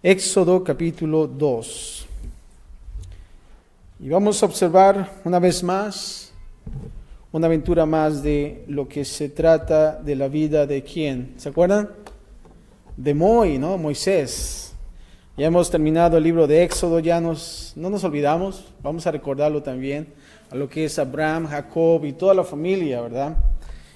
Éxodo capítulo 2. Y vamos a observar una vez más, una aventura más de lo que se trata de la vida de ¿quién? ¿Se acuerdan? De Moisés. Ya hemos terminado el libro de Éxodo, no nos olvidamos, vamos a recordarlo también, a lo que es Abraham, Jacob y toda la familia, ¿verdad?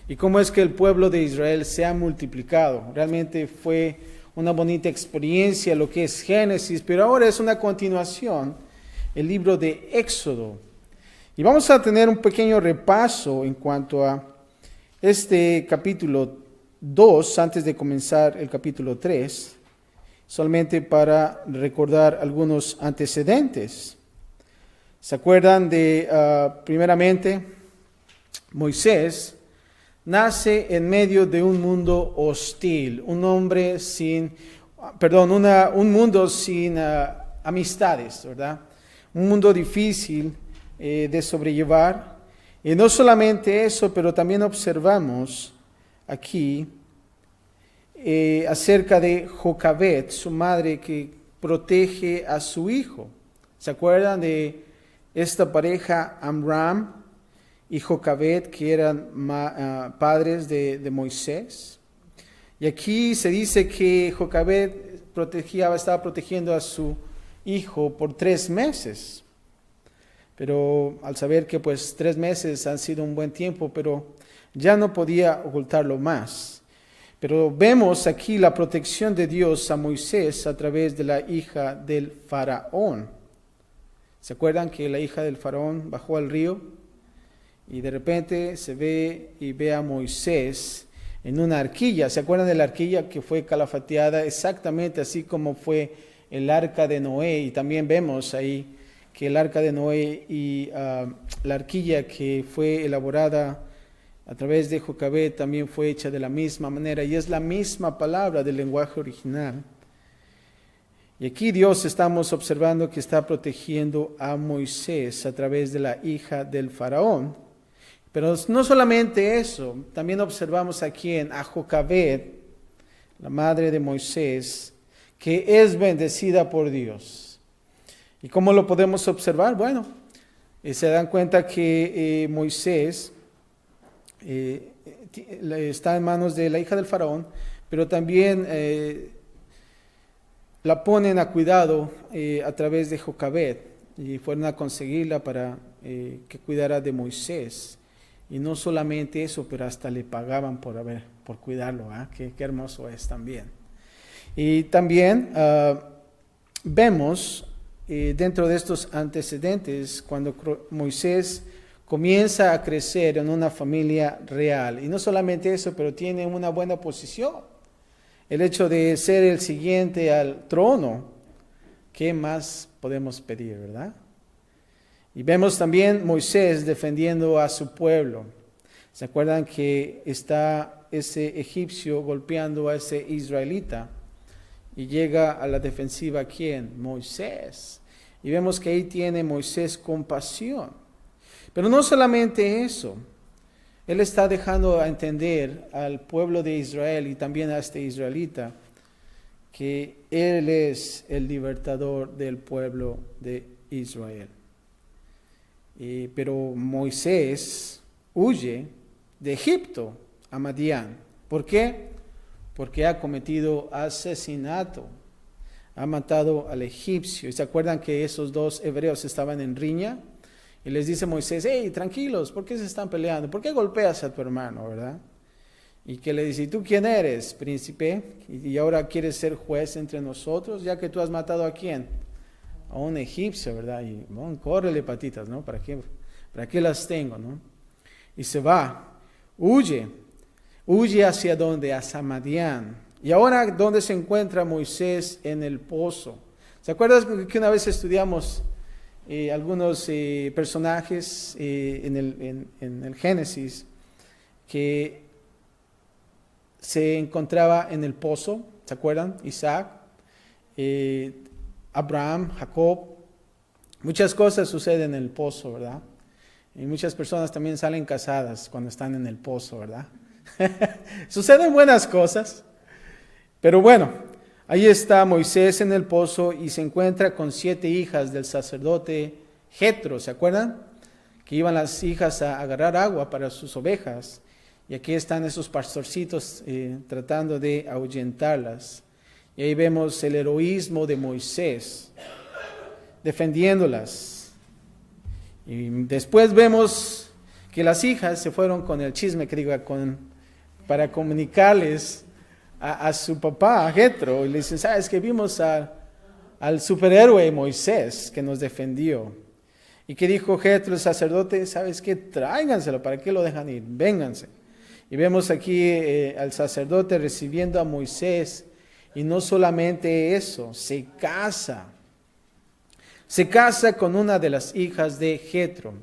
Y cómo es que el pueblo de Israel se ha multiplicado. Realmente fue una bonita experiencia lo que es Génesis, pero ahora es una continuación, el libro de Éxodo. Y vamos a tener un pequeño repaso en cuanto a este capítulo 2, antes de comenzar el capítulo 3, solamente para recordar algunos antecedentes. ¿Se acuerdan de, primeramente, Moisés nace en medio de un mundo hostil, un mundo sin amistades, ¿verdad? Un mundo difícil de sobrellevar. Y no solamente eso, pero también observamos aquí acerca de Jocabed, su madre que protege a su hijo. ¿Se acuerdan de esta pareja, Amram y Jocabed, que eran padres de Moisés? Y aquí se dice que Jocabed estaba protegiendo a su hijo por 3 meses. Pero al saber que 3 meses han sido un buen tiempo, pero ya no podía ocultarlo más. Pero vemos aquí la protección de Dios a Moisés a través de la hija del faraón. ¿Se acuerdan que la hija del faraón bajó al río? Y de repente se ve a Moisés en una arquilla. ¿Se acuerdan de la arquilla que fue calafateada exactamente así como fue el arca de Noé? Y también vemos ahí que el arca de Noé y la arquilla que fue elaborada a través de Jocabed también fue hecha de la misma manera. Y es la misma palabra del lenguaje original. Y aquí Dios estamos observando que está protegiendo a Moisés a través de la hija del faraón. Pero no solamente eso, también observamos aquí a Jocabed, la madre de Moisés, que es bendecida por Dios. ¿Y cómo lo podemos observar? Bueno, se dan cuenta que Moisés está en manos de la hija del faraón, pero también la ponen a cuidado a través de Jocabed y fueron a conseguirla para que cuidara de Moisés. Y no solamente eso, pero hasta le pagaban por cuidarlo. Qué hermoso es también. Y también vemos dentro de estos antecedentes cuando Moisés comienza a crecer en una familia real. Y no solamente eso, pero tiene una buena posición. El hecho de ser el siguiente al trono, ¿qué más podemos pedir, verdad? Y vemos también Moisés defendiendo a su pueblo. ¿Se acuerdan que está ese egipcio golpeando a ese israelita? Y llega a la defensiva, ¿quién? Moisés. Y vemos que ahí tiene Moisés compasión. Pero no solamente eso. Él está dejando a entender al pueblo de Israel y también a este israelita que Él es el libertador del pueblo de Israel. Pero Moisés huye de Egipto a Madián. ¿Por qué? Porque ha cometido asesinato. Ha matado al egipcio. ¿Y se acuerdan que esos 2 hebreos estaban en riña? Y les dice Moisés, hey, tranquilos, ¿por qué se están peleando? ¿Por qué golpeas a tu hermano, verdad? Y que le dice, ¿y tú quién eres, príncipe? Y ahora quieres ser juez entre nosotros, ya que tú has matado ¿a quién? A un egipcio, ¿verdad? Y bueno, córrele patitas, ¿no? ¿Para qué las tengo, no? Y se va, huye hacia dónde, hacia Madián. Y ahora, ¿dónde se encuentra Moisés? En el pozo. ¿Se acuerdan que una vez estudiamos algunos personajes en el Génesis que se encontraba en el pozo? ¿Se acuerdan? Isaac, Abraham, Jacob. Muchas cosas suceden en el pozo, ¿verdad? Y muchas personas también salen casadas cuando están en el pozo, ¿verdad? Suceden buenas cosas. Pero bueno, Ahí está Moisés en el pozo y se encuentra con 7 hijas del sacerdote Jetro, ¿se acuerdan? Que iban las hijas a agarrar agua para sus ovejas. Y aquí están esos pastorcitos tratando de ahuyentarlas. Y ahí vemos el heroísmo de Moisés, defendiéndolas. Y después vemos que las hijas se fueron con el chisme, que diga, para comunicarles a su papá, a Jetro, y le dicen, ¿sabes que vimos al superhéroe Moisés que nos defendió? ¿Y qué dijo Jetro, el sacerdote? ¿Sabes qué? Tráiganselo, ¿para qué lo dejan ir? Vénganse. Y vemos aquí al sacerdote recibiendo a Moisés, y no solamente eso, se casa. Se casa con una de las hijas de Jetro.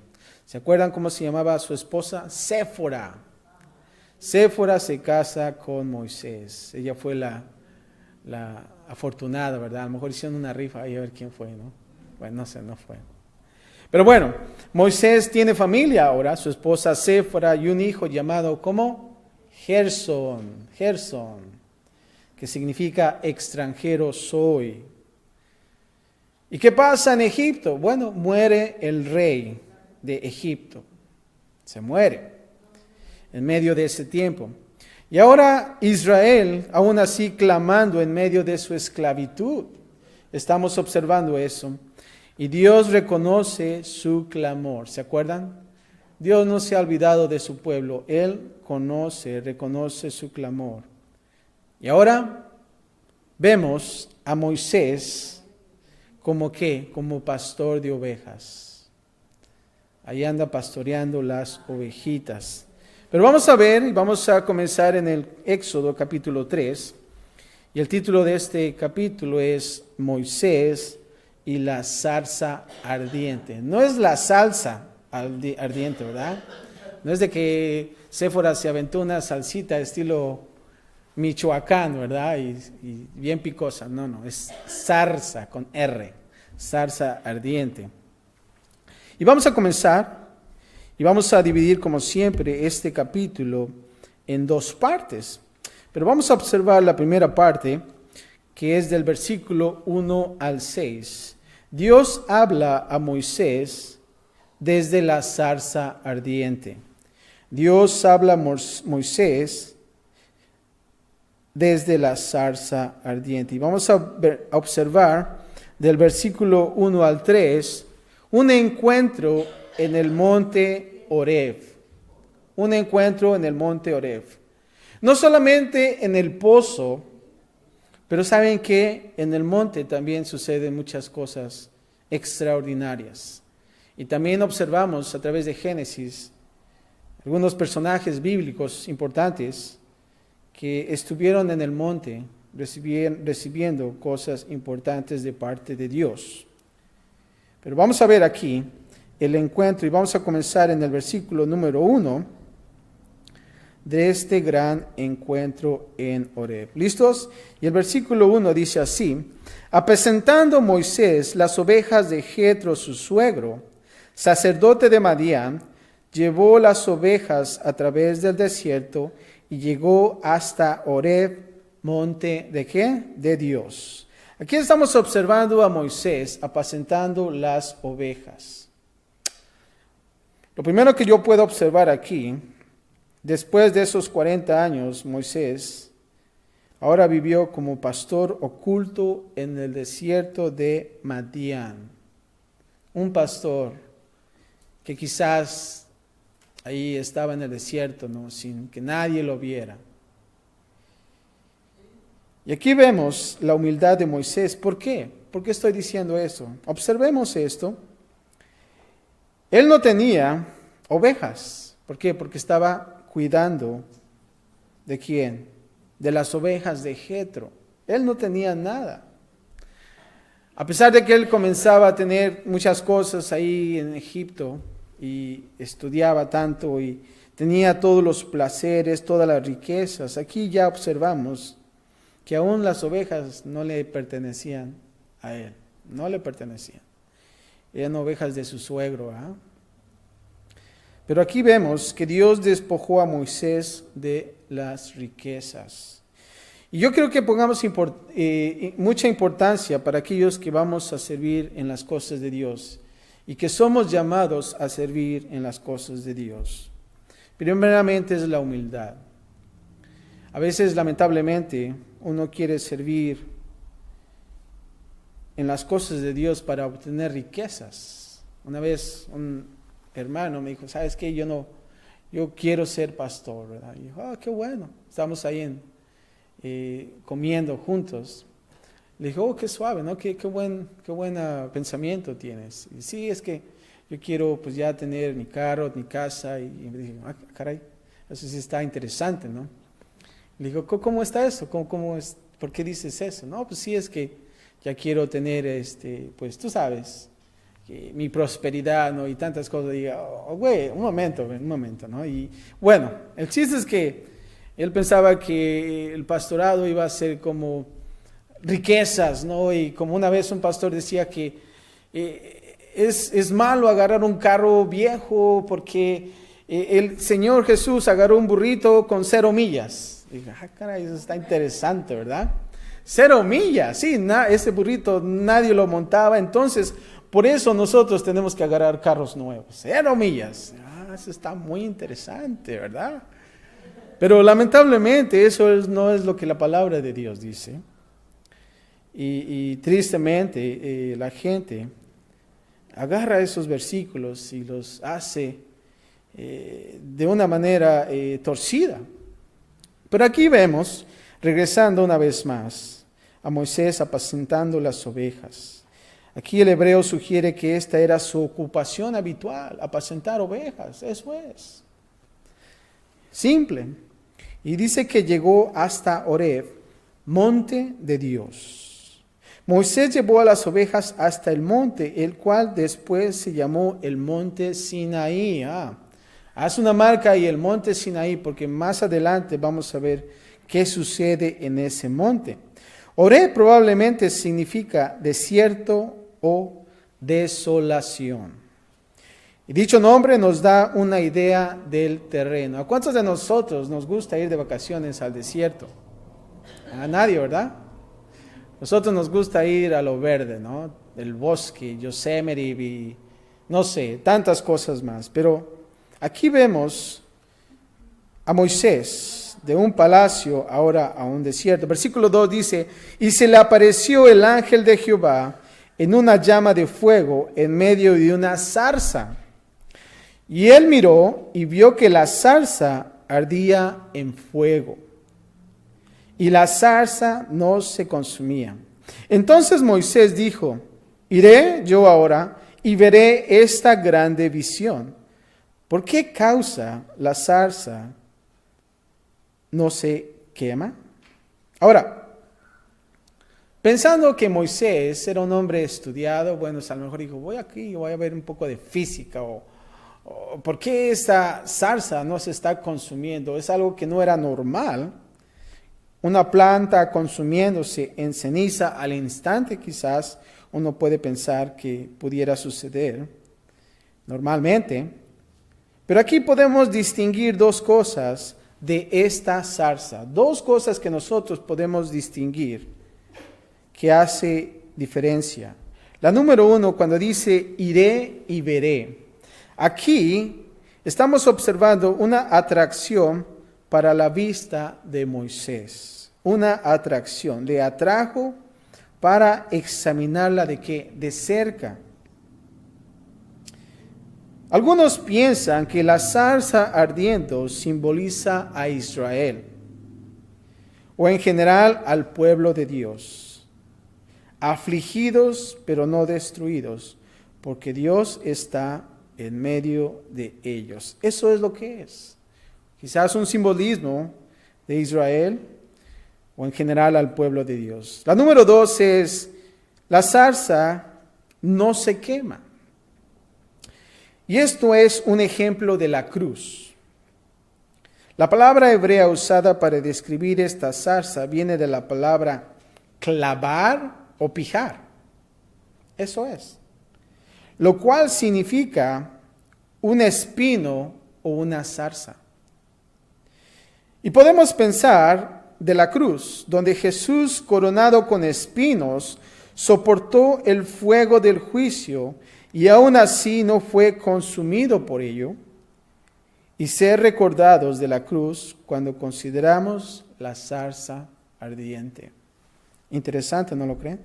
¿Se acuerdan cómo se llamaba su esposa? Séfora. Séfora se casa con Moisés. Ella fue la afortunada, ¿verdad? A lo mejor hicieron una rifa ahí a ver quién fue, ¿no? Bueno, no sé, no fue. Pero bueno, Moisés tiene familia ahora, su esposa Séfora y un hijo llamado, ¿cómo? Gersón, que significa extranjero soy. ¿Y qué pasa en Egipto? Bueno, muere el rey de Egipto. Se muere en medio de ese tiempo. Y ahora Israel, aún así clamando en medio de su esclavitud. Estamos observando eso. Y Dios reconoce su clamor. ¿Se acuerdan? Dios no se ha olvidado de su pueblo. Él reconoce su clamor. Y ahora vemos a Moisés como ¿qué? Como pastor de ovejas. Ahí anda pastoreando las ovejitas. Pero vamos a ver y vamos a comenzar en el Éxodo capítulo 3. Y el título de este capítulo es Moisés y la zarza ardiente. No es la salsa ardiente, ¿verdad? No es de que Séfora se aventó una salsita estilo Michoacán, ¿verdad? Y bien picosa. No, es zarza con R, zarza ardiente. Y vamos a comenzar y vamos a dividir como siempre este capítulo en 2 partes. Pero vamos a observar la primera parte, que es del versículo 1 al 6. Dios habla a Moisés desde la zarza ardiente. Dios habla a Moisés desde la zarza ardiente. Y vamos a observar del versículo 1 al 3 un encuentro en el monte Horeb. Un encuentro en el monte Horeb. No solamente en el pozo, pero saben que en el monte también suceden muchas cosas extraordinarias. Y también observamos a través de Génesis algunos personajes bíblicos importantes que estuvieron en el monte recibiendo cosas importantes de parte de Dios. Pero vamos a ver aquí el encuentro y vamos a comenzar en el versículo número 1 de este gran encuentro en Horeb. ¿Listos? Y el versículo 1 dice así: apacentando Moisés las ovejas de Jetro su suegro, sacerdote de Madián, llevó las ovejas a través del desierto y llegó hasta Horeb, monte ¿de qué? De Dios. Aquí estamos observando a Moisés apacentando las ovejas. Lo primero que yo puedo observar aquí, después de esos 40 años, Moisés ahora vivió como pastor oculto en el desierto de Madián. Un pastor que quizás ahí estaba en el desierto, ¿no? Sin que nadie lo viera. Y aquí vemos la humildad de Moisés. ¿Por qué? ¿Por qué estoy diciendo eso? Observemos esto. Él no tenía ovejas. ¿Por qué? Porque estaba cuidando ¿de quién? De las ovejas de Jetro. Él no tenía nada. A pesar de que él comenzaba a tener muchas cosas ahí en Egipto y estudiaba tanto y tenía todos los placeres, todas las riquezas, aquí ya observamos que aún las ovejas no le pertenecían a él, no le pertenecían. Eran ovejas de su suegro, ¿ah? Pero aquí vemos que Dios despojó a Moisés de las riquezas. Y yo creo que pongamos mucha importancia para aquellos que vamos a servir en las cosas de Dios y que somos llamados a servir en las cosas de Dios. Primeramente es la humildad. A veces, lamentablemente, uno quiere servir en las cosas de Dios para obtener riquezas. Una vez un hermano me dijo, ¿sabes qué? Yo quiero ser pastor, ¿verdad? Y dijo, qué bueno. Estamos ahí comiendo juntos. Le dije, qué suave, ¿no? Qué buen pensamiento tienes. Y sí, es que yo quiero pues ya tener mi carro, mi casa. Y me dije, caray, eso sí está interesante, ¿no? Le digo, ¿cómo está eso? ¿Cómo es? ¿Por qué dices eso? No, pues sí, es que ya quiero tener, pues tú sabes, mi prosperidad, ¿no? Y tantas cosas. Y digo, güey, un momento, ¿no? Y bueno, el chiste es que él pensaba que el pastorado iba a ser como riquezas, ¿no? Y como una vez un pastor decía que es malo agarrar un carro viejo porque el Señor Jesús agarró un burrito con 0 millas. Y dije, caray, eso está interesante, ¿verdad? 0 millas, sí, ese burrito nadie lo montaba, entonces por eso nosotros tenemos que agarrar carros nuevos, 0 millas. Eso está muy interesante, ¿verdad? Pero lamentablemente eso no es lo que la palabra de Dios dice. Y tristemente la gente agarra esos versículos y los hace de una manera torcida. Pero aquí vemos, regresando una vez más, a Moisés apacentando las ovejas. Aquí el hebreo sugiere que esta era su ocupación habitual, apacentar ovejas, eso es. Simple. Y dice que llegó hasta Horeb, monte de Dios. Moisés llevó a las ovejas hasta el monte, el cual después se llamó el monte Sinaí. Haz una marca ahí, el monte Sinaí, porque más adelante vamos a ver qué sucede en ese monte. Horeb probablemente significa desierto o desolación. Y dicho nombre nos da una idea del terreno. ¿A cuántos de nosotros nos gusta ir de vacaciones al desierto? A nadie, ¿verdad? Nosotros nos gusta ir a lo verde, ¿no? El bosque, Yosemite y no sé, tantas cosas más. Pero aquí vemos a Moisés de un palacio ahora a un desierto. Versículo 2 dice, y se le apareció el ángel de Jehová en una llama de fuego en medio de una zarza. Y él miró y vio que la zarza ardía en fuego, y la zarza no se consumía. Entonces Moisés dijo, iré yo ahora y veré esta grande visión. ¿Por qué causa la zarza no se quema? Ahora, pensando que Moisés era un hombre estudiado, bueno, a lo mejor dijo, voy a ver un poco de física, o ¿por qué esta zarza no se está consumiendo? Es algo que no era normal. Una planta consumiéndose en ceniza al instante, quizás uno puede pensar que pudiera suceder normalmente. Pero aquí podemos distinguir 2 cosas de esta zarza. 2 cosas que nosotros podemos distinguir que hace diferencia. La número 1, cuando dice iré y veré. Aquí estamos observando una atracción para la vista de Moisés. Una atracción. Le atrajo para examinarla ¿de qué? De cerca. Algunos piensan que la zarza ardiendo simboliza a Israel, o en general al pueblo de Dios, afligidos pero no destruidos, porque Dios está en medio de ellos. Eso es lo que es. Quizás un simbolismo de Israel, o en general al pueblo de Dios. La número 2 es, la zarza no se quema. Y esto es un ejemplo de la cruz. La palabra hebrea usada para describir esta zarza viene de la palabra clavar o pijar. Eso es. Lo cual significa un espino o una zarza. Y podemos pensar de la cruz, donde Jesús, coronado con espinos, soportó el fuego del juicio y aún así no fue consumido por ello, y ser recordados de la cruz cuando consideramos la zarza ardiente. Interesante, ¿no lo creen?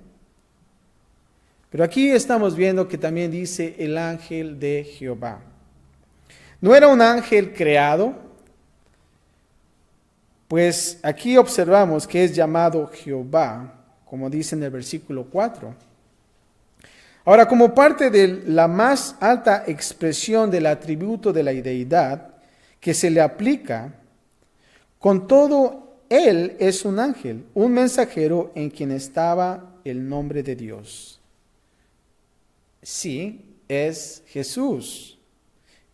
Pero aquí estamos viendo que también dice el ángel de Jehová. No era un ángel creado, pues aquí observamos que es llamado Jehová, como dice en el versículo 4. Ahora, como parte de la más alta expresión del atributo de la deidad que se le aplica, con todo, él es un ángel, un mensajero en quien estaba el nombre de Dios. Sí, es Jesús,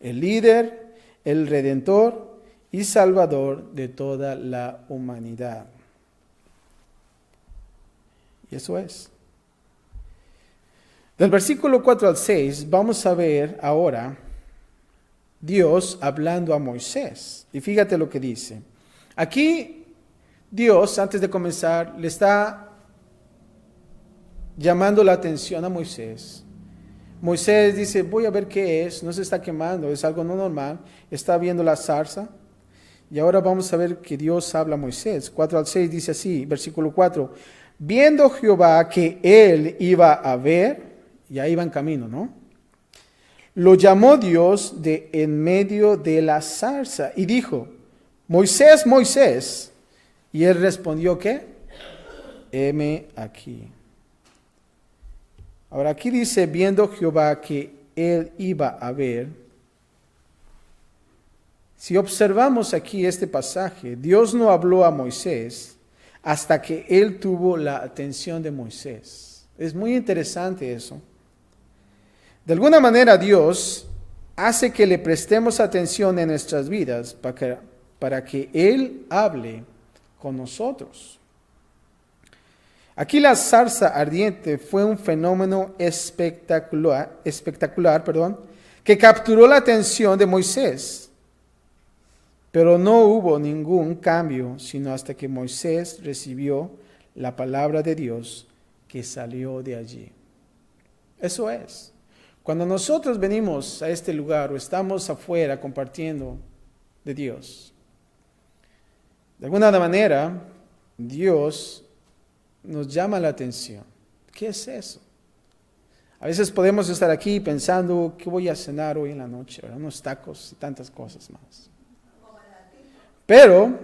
el líder, el redentor y salvador de toda la humanidad. Y eso es. Del versículo 4 al 6 vamos a ver ahora Dios hablando a Moisés. Y fíjate lo que dice. Aquí Dios, antes de comenzar, le está llamando la atención a Moisés. Moisés dice, voy a ver qué es, no se está quemando, es algo no normal, está viendo la zarza. Y ahora vamos a ver que Dios habla a Moisés. 4 al 6 dice así, versículo 4. Viendo Jehová que él iba a ver, ya iba en camino, ¿no? Lo llamó Dios de en medio de la zarza y dijo, Moisés, Moisés. Y él respondió, ¿qué? Heme aquí. Ahora aquí dice, viendo Jehová que él iba a ver. Si observamos aquí este pasaje, Dios no habló a Moisés hasta que él tuvo la atención de Moisés. Es muy interesante eso. De alguna manera Dios hace que le prestemos atención en nuestras vidas para que Él hable con nosotros. Aquí la zarza ardiente fue un fenómeno espectacular, que capturó la atención de Moisés. Pero no hubo ningún cambio, sino hasta que Moisés recibió la palabra de Dios que salió de allí. Eso es. Cuando nosotros venimos a este lugar o estamos afuera compartiendo de Dios, de alguna manera Dios nos llama la atención. ¿Qué es eso? A veces podemos estar aquí pensando, ¿qué voy a cenar hoy en la noche? ¿Verdad? Unos tacos y tantas cosas más. Pero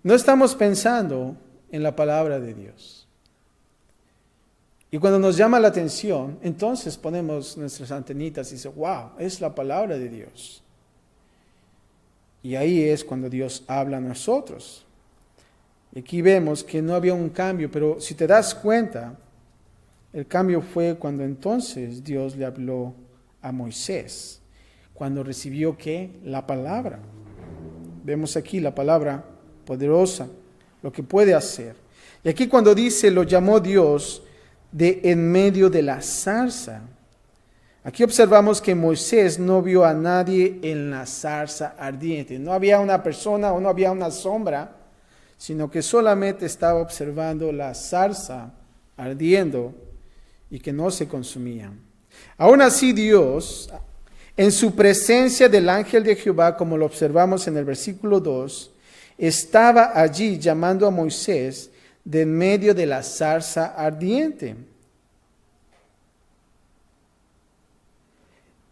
no estamos pensando en la palabra de Dios. Y cuando nos llama la atención, entonces ponemos nuestras antenitas y dice, wow, es la palabra de Dios. Y ahí es cuando Dios habla a nosotros. Y aquí vemos que no había un cambio, pero si te das cuenta, el cambio fue cuando entonces Dios le habló a Moisés, cuando recibió ¿qué? La palabra. Vemos aquí la palabra poderosa, lo que puede hacer. Y aquí cuando dice, lo llamó Dios de en medio de la zarza. Aquí observamos que Moisés no vio a nadie en la zarza ardiente. No había una persona o no había una sombra, sino que solamente estaba observando la zarza ardiendo y que no se consumía. Aún así Dios, en su presencia del ángel de Jehová, como lo observamos en el versículo 2, estaba allí llamando a Moisés de en medio de la zarza ardiente.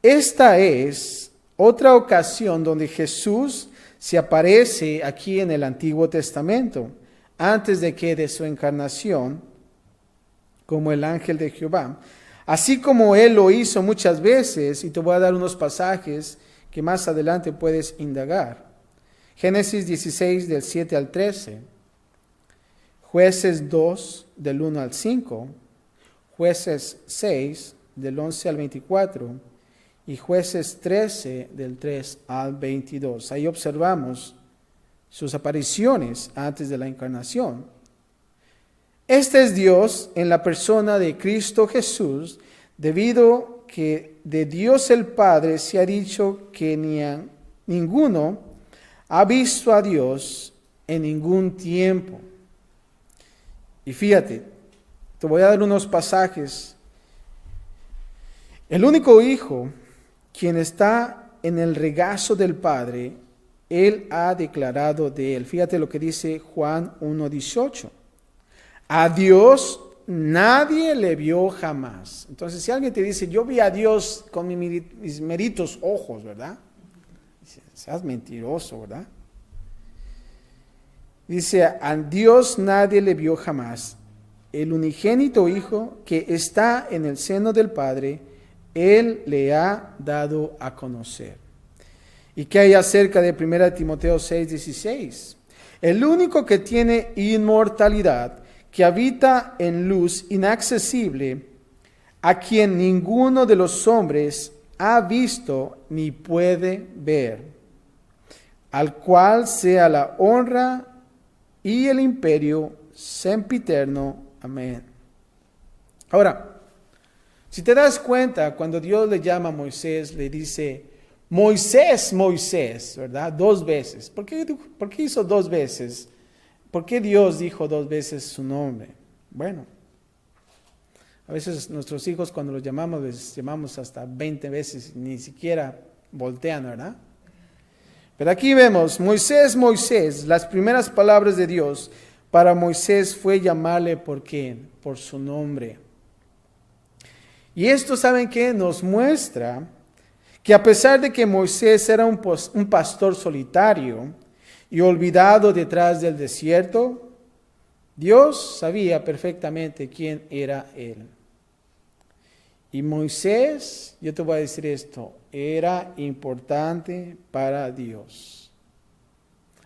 Esta es otra ocasión donde Jesús se aparece aquí en el Antiguo Testamento, antes de su encarnación, como el ángel de Jehová. Así como Él lo hizo muchas veces, y te voy a dar unos pasajes que más adelante puedes indagar. Génesis 16, del 7 al 13. Jueces 2, del 1 al 5. Jueces 6, del 11 al 24. Y Jueces 13, del 3 al 22. Ahí observamos sus apariciones antes de la encarnación. Este es Dios en la persona de Cristo Jesús, debido que de Dios el Padre se ha dicho que ninguno ha visto a Dios en ningún tiempo. Y fíjate, te voy a dar unos pasajes. El único hijo, quien está en el regazo del Padre, Él ha declarado de Él. Fíjate lo que dice Juan 1:18. A Dios nadie le vio jamás. Entonces, si alguien te dice, yo vi a Dios con mis meritos ojos, ¿verdad? Seas mentiroso, ¿verdad? Dice, a Dios nadie le vio jamás. El unigénito Hijo que está en el seno del Padre, Él le ha dado a conocer. ¿Y qué hay acerca de 1 Timoteo 6:16? El único que tiene inmortalidad, que habita en luz inaccesible, a quien ninguno de los hombres ha visto ni puede ver, al cual sea la honra y el imperio sempiterno. Amén. Ahora, si te das cuenta, cuando Dios le llama a Moisés, le dice, Moisés, Moisés, ¿verdad? 2 veces. ¿Por qué hizo 2 veces? ¿Por qué Dios dijo 2 veces su nombre? Bueno, a veces nuestros hijos cuando los llamamos, les llamamos hasta 20 veces, ni siquiera voltean, ¿verdad? Pero aquí vemos, Moisés, Moisés, las primeras palabras de Dios para Moisés fue llamarle, ¿por qué? Por su nombre. Y esto, ¿saben qué? Nos muestra que a pesar de que Moisés era un pastor solitario y olvidado detrás del desierto, Dios sabía perfectamente quién era él. Y Moisés, yo te voy a decir esto, era importante para Dios.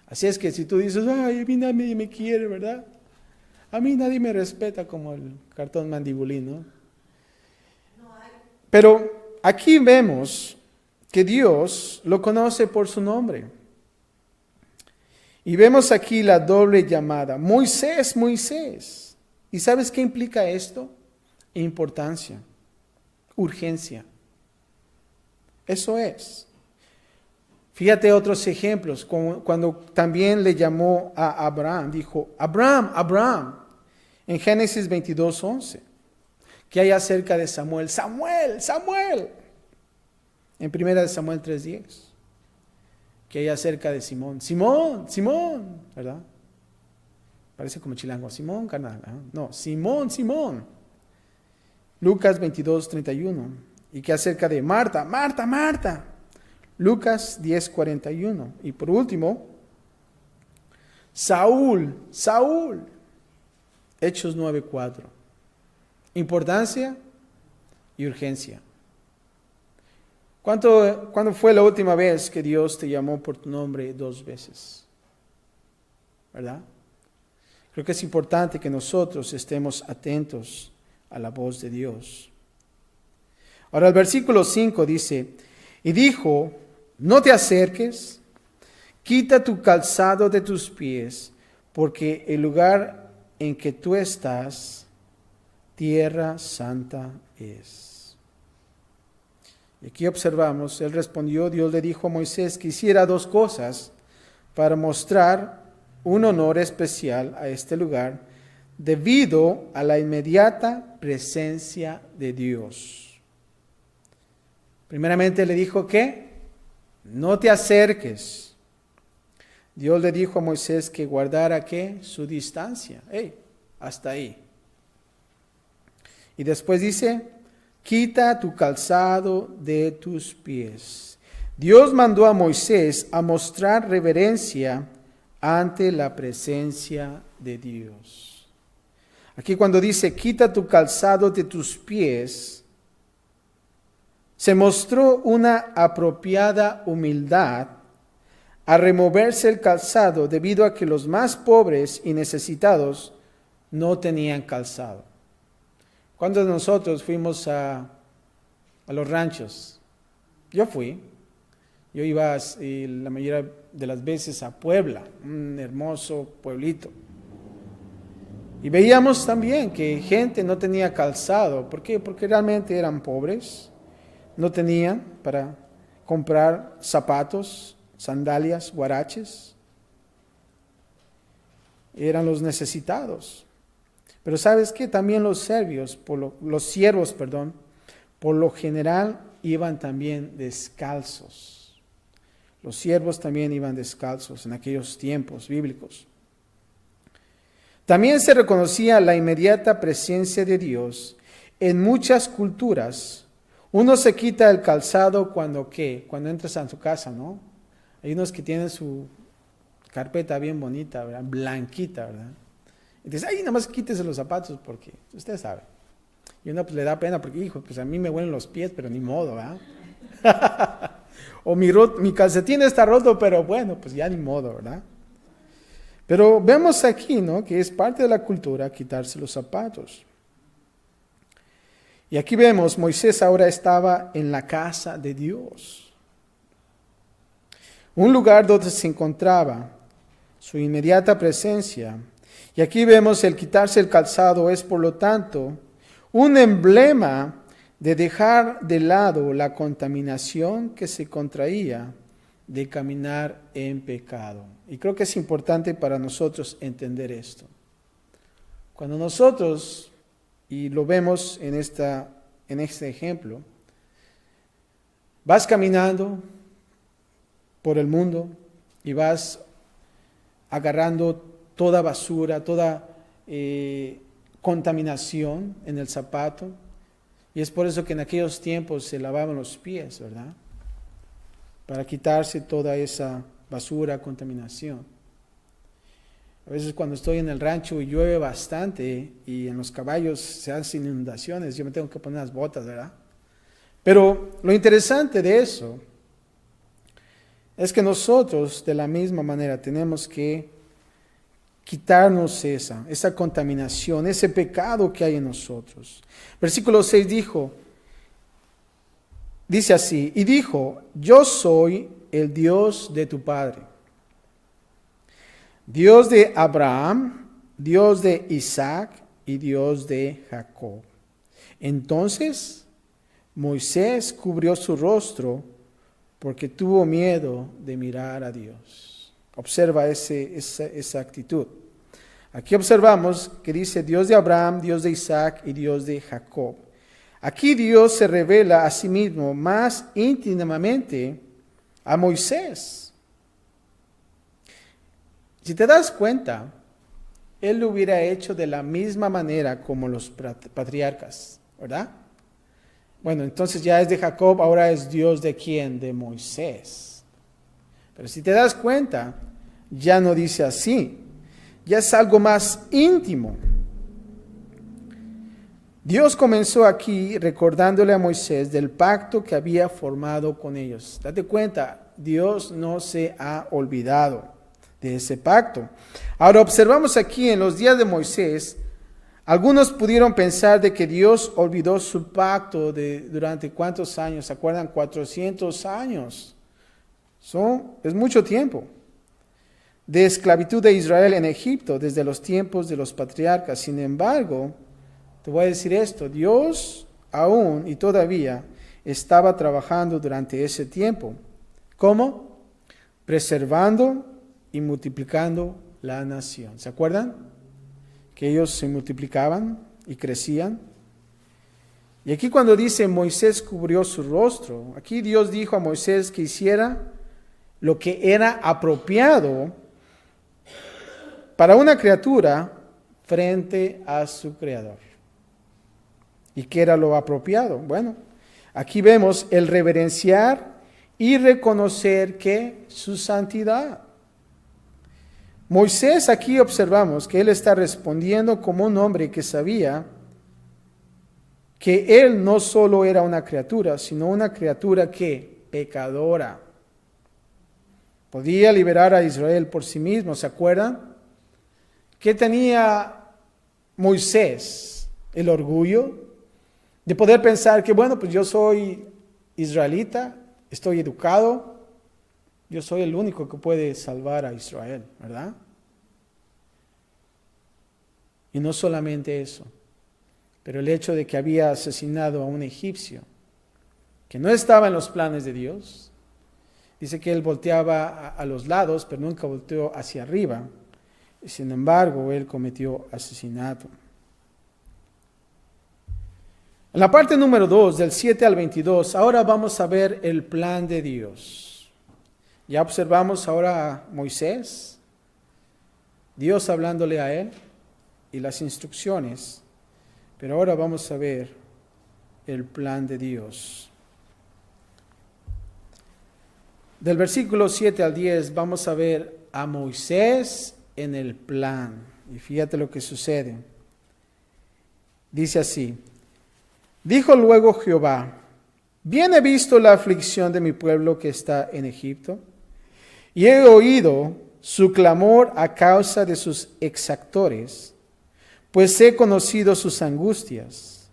Así es que si tú dices, ay, a mí nadie me quiere, ¿verdad? A mí nadie me respeta como el cartón mandibulín, ¿no? Pero aquí vemos que Dios lo conoce por su nombre. Y vemos aquí la doble llamada, Moisés, Moisés. ¿Y sabes qué implica esto? Importancia, urgencia. Eso es. Fíjate otros ejemplos, cuando también le llamó a Abraham, dijo, Abraham, Abraham, en Génesis 22:11. ¿Qué hay acerca de Samuel? Samuel, Samuel. En 1 Samuel 3:10. ¿Qué hay acerca de Simón? Simón, Simón, ¿verdad? Parece como chilango. Simón, carnal. No, Simón, Simón. Lucas 22:31. ¿Y qué acerca de Marta? Marta, Marta. Lucas 10:41. Y por último, Saúl, Saúl. Hechos 9:4. Importancia y urgencia. ¿Cuándo fue la última vez que Dios te llamó por tu nombre 2 veces? ¿Verdad? Creo que es importante que nosotros estemos atentos a la voz de Dios. Ahora el versículo 5 dice, y dijo, no te acerques, quita tu calzado de tus pies, porque el lugar en que tú estás, tierra santa es. Y aquí observamos, él respondió, Dios le dijo a Moisés que hiciera 2 cosas para mostrar un honor especial a este lugar debido a la inmediata presencia de Dios. Primeramente le dijo que no te acerques. Dios le dijo a Moisés que guardara ¿qué? Su distancia. Hasta ahí. Y después dice, quita tu calzado de tus pies. Dios mandó a Moisés a mostrar reverencia ante la presencia de Dios. Aquí cuando dice, quita tu calzado de tus pies, se mostró una apropiada humildad a removerse el calzado debido a que los más pobres y necesitados no tenían calzado. ¿Cuántos de nosotros fuimos a los ranchos? Yo fui. Yo iba la mayoría de las veces a Puebla, un hermoso pueblito. Y veíamos también que gente no tenía calzado. ¿Por qué? Porque realmente eran pobres. No tenían para comprar zapatos, sandalias, huaraches. eran los necesitados. Pero ¿sabes qué? También los siervos, por lo general iban también descalzos. Los siervos también iban descalzos en aquellos tiempos bíblicos. También se reconocía la inmediata presencia de Dios en muchas culturas. Uno se quita el calzado cuando entras a tu casa, ¿no? Hay unos que tienen su carpeta bien bonita, ¿verdad? Blanquita, ¿verdad? Y dices, ay, nada más quítese los zapatos porque usted sabe. Y uno pues le da pena porque, hijo, pues a mí me huelen los pies, pero ni modo, ¿verdad? O mi calcetín está roto, pero bueno, pues ya ni modo, ¿verdad? Pero vemos aquí, ¿no? Que es parte de la cultura quitarse los zapatos. Y aquí vemos, Moisés ahora estaba en la casa de Dios. Un lugar donde se encontraba su inmediata presencia. Y aquí vemos el quitarse el calzado es, por lo tanto, un emblema de dejar de lado la contaminación que se contraía de caminar en pecado. Y creo que es importante para nosotros entender esto. Cuando nosotros, y lo vemos en este ejemplo, vas caminando por el mundo y vas agarrando toda basura, toda contaminación en el zapato. Y es por eso que en aquellos tiempos se lavaban los pies, ¿verdad? Para quitarse toda esa basura, contaminación. A veces cuando estoy en el rancho y llueve bastante y en los caballos se hacen inundaciones, yo me tengo que poner las botas, ¿verdad? Pero lo interesante de eso es que nosotros de la misma manera tenemos que quitarnos esa contaminación, ese pecado que hay en nosotros. Versículo 6 dice así, y dijo, yo soy el Dios de tu padre, Dios de Abraham, Dios de Isaac y Dios de Jacob. Entonces Moisés cubrió su rostro porque tuvo miedo de mirar a Dios. Observa esa actitud. Aquí observamos que dice Dios de Abraham, Dios de Isaac y Dios de Jacob. Aquí Dios se revela a sí mismo más íntimamente a Moisés. Si te das cuenta, él lo hubiera hecho de la misma manera como los patriarcas, ¿verdad? Bueno, entonces ya es de Jacob, ahora es Dios de quién, de Moisés. Pero si te das cuenta, ya no dice así, ya es algo más íntimo. Dios comenzó aquí recordándole a Moisés del pacto que había formado con ellos. Date cuenta, Dios no se ha olvidado de ese pacto. Ahora observamos aquí en los días de Moisés, algunos pudieron pensar de que Dios olvidó su pacto durante ¿cuántos años? ¿Se acuerdan? 400 años. Es mucho tiempo. De esclavitud de Israel en Egipto, desde los tiempos de los patriarcas. Sin embargo, te voy a decir esto, Dios aún y todavía estaba trabajando durante ese tiempo. ¿Cómo? Preservando y multiplicando la nación. ¿Se acuerdan? Que ellos se multiplicaban y crecían. Y aquí cuando dice Moisés cubrió su rostro, aquí Dios dijo a Moisés que hiciera lo que era apropiado para una criatura frente a su Creador. ¿Y qué era lo apropiado? Bueno, aquí vemos el reverenciar y reconocer que su santidad. Moisés aquí observamos que él está respondiendo como un hombre que sabía que él no solo era una criatura, sino una criatura que pecadora. Podía liberar a Israel por sí mismo, ¿se acuerdan? ¿Qué tenía Moisés? El orgullo de poder pensar que, bueno, pues yo soy israelita, estoy educado, yo soy el único que puede salvar a Israel, ¿verdad? Y no solamente eso, pero el hecho de que había asesinado a un egipcio, que no estaba en los planes de Dios. Dice que él volteaba a los lados, pero nunca volteó hacia arriba. Sin embargo, él cometió asesinato. En la parte número 2, del 7 al 22, ahora vamos a ver el plan de Dios. Ya observamos ahora a Moisés, Dios hablándole a él y las instrucciones, pero ahora vamos a ver el plan de Dios. Del versículo 7 al 10 vamos a ver a Moisés en el plan. Y fíjate lo que sucede. Dice así: dijo luego Jehová: bien he visto la aflicción de mi pueblo que está en Egipto, y he oído su clamor a causa de sus exactores, pues he conocido sus angustias,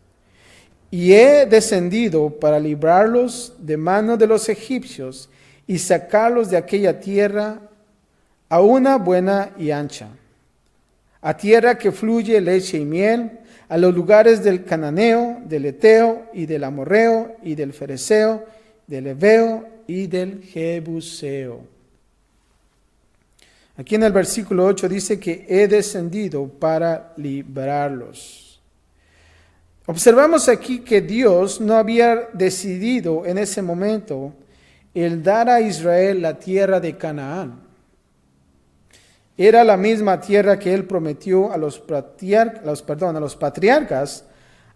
y he descendido para librarlos de mano de los egipcios y sacarlos de aquella tierra a una buena y ancha, a tierra que fluye leche y miel, a los lugares del cananeo, del eteo y del amorreo y del fereceo, del heveo y del jebuseo. Aquí en el versículo 8 dice que he descendido para librarlos. Observamos aquí que Dios no había decidido en ese momento el dar a Israel la tierra de Canaán. Era la misma tierra que él prometió a los patriarcas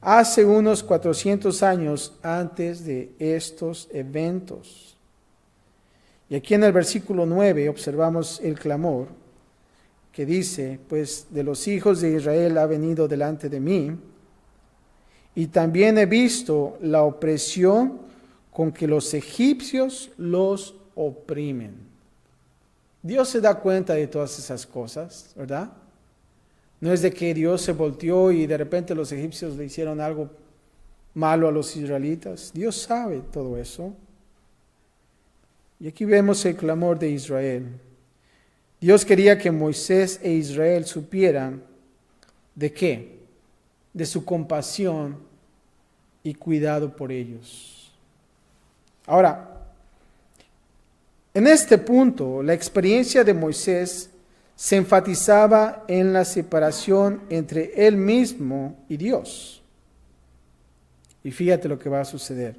hace unos 400 años antes de estos eventos. Y aquí en el versículo 9 observamos el clamor que dice: pues de los hijos de Israel ha venido delante de mí, y también he visto la opresión con que los egipcios los oprimen. Dios se da cuenta de todas esas cosas, ¿verdad? No es de que Dios se volteó y de repente los egipcios le hicieron algo malo a los israelitas. Dios sabe todo eso. Y aquí vemos el clamor de Israel. Dios quería que Moisés e Israel supieran ¿de qué? De su compasión y cuidado por ellos. Ahora, en este punto, la experiencia de Moisés se enfatizaba en la separación entre él mismo y Dios. Y fíjate lo que va a suceder.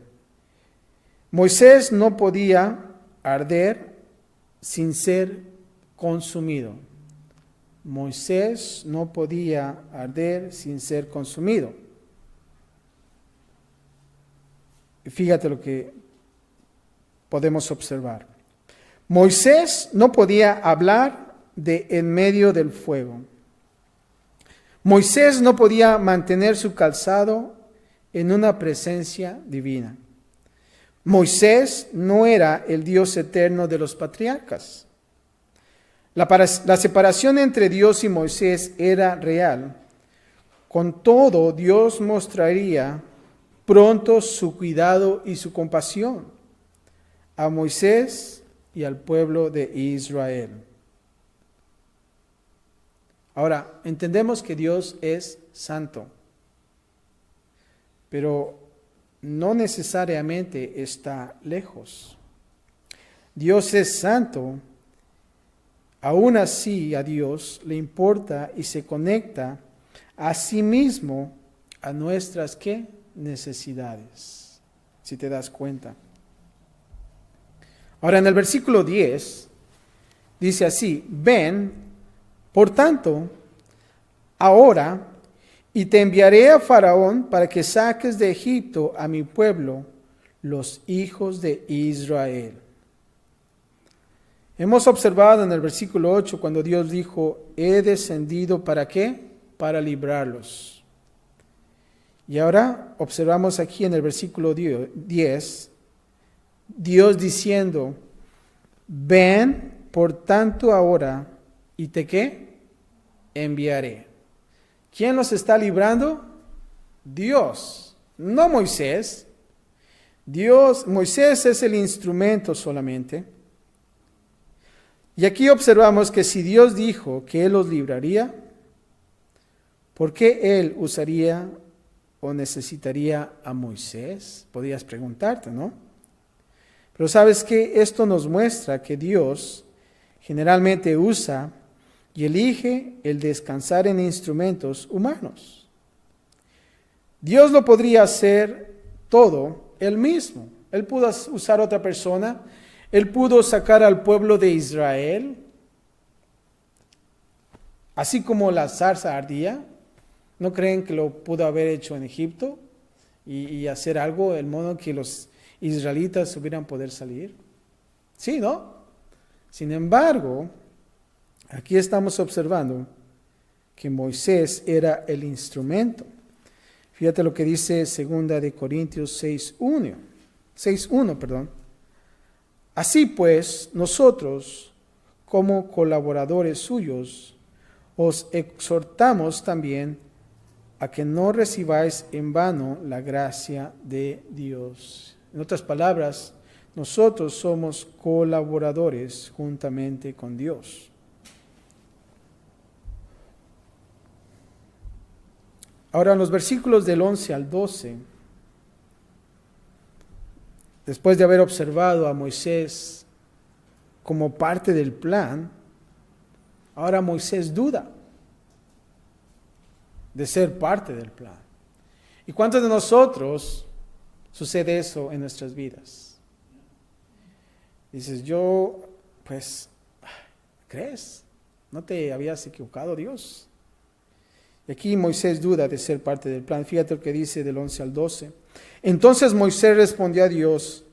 Moisés no podía arder sin ser consumido. Moisés no podía arder sin ser consumido. Y fíjate lo que podemos observar. Moisés no podía hablar de en medio del fuego. Moisés no podía mantener su calzado en una presencia divina. Moisés no era el Dios eterno de los patriarcas. La separación entre Dios y Moisés era real. Con todo, Dios mostraría pronto su cuidado y su compasión a Moisés y al pueblo de Israel. Ahora, entendemos que Dios es santo, pero no necesariamente está lejos. Dios es santo, aún así a Dios le importa y se conecta a sí mismo a nuestras ¿qué? Necesidades, si te das cuenta. Ahora en el versículo 10 dice así: ven, por tanto, ahora, y te enviaré a Faraón para que saques de Egipto a mi pueblo, los hijos de Israel. Hemos observado en el versículo 8 cuando Dios dijo: he descendido ¿para qué? Para librarlos. Y ahora observamos aquí en el versículo 10, Dios diciendo: ven, por tanto, ahora, y te ¿qué? Enviaré. ¿Quién los está librando? Dios, no Moisés. Moisés es el instrumento solamente. Y aquí observamos que si Dios dijo que Él los libraría, ¿por qué Él usaría o necesitaría a Moisés? Podrías preguntarte, ¿no? Pero sabes que esto nos muestra que Dios generalmente usa y elige el descansar en instrumentos humanos. Dios lo podría hacer todo él mismo. Él pudo usar a otra persona. Él pudo sacar al pueblo de Israel, así como la zarza ardía. ¿No creen que lo pudo haber hecho en Egipto y hacer algo el modo que los israelitas hubieran poder salir? Sí, ¿no? Sin embargo, aquí estamos observando que Moisés era el instrumento. Fíjate lo que dice 2 de Corintios 6:1. Así pues, nosotros, como colaboradores suyos, os exhortamos también a que no recibáis en vano la gracia de Dios. En otras palabras, nosotros somos colaboradores juntamente con Dios. Ahora, en los versículos del 11 al 12, después de haber observado a Moisés como parte del plan, ahora Moisés duda de ser parte del plan. ¿Y cuántos de nosotros sucede eso en nuestras vidas? Dices, ¿crees? ¿No te habías equivocado, Dios? Y aquí Moisés duda de ser parte del plan. Fíjate lo que dice del 11 al 12. Entonces Moisés respondió a Dios,